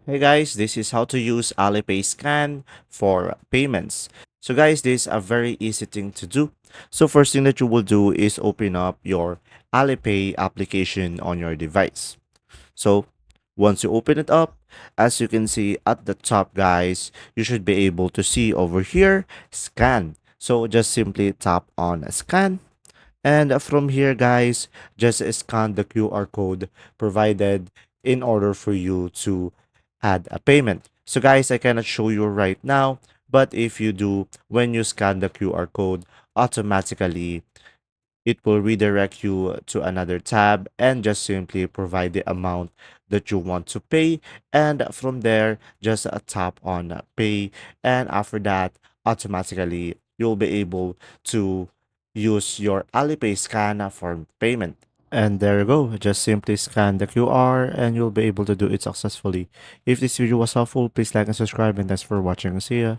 Hey guys, this is how to use Alipay scan for payments. So guys, this is a very easy thing to do. So first thing that you will do is open up your Alipay application on your device. So once you open it up, as you can see at the top guys, you should be able to see over here, scan. So just simply tap on scan. And from here, guys, just scan the QR code provided in order for you to add a payment. So, guys, I cannot show you right now, but if you do, when you scan the QR code, automatically it will redirect you to another tab and just simply provide the amount that you want to pay. And from there, just tap on pay. And after that, automatically, you'll be able to use your Alipay scan for payment. And there you go. Just simply scan the QR and you'll be able to do it successfully. If this video was helpful, please like and subscribe and thanks for watching. See ya.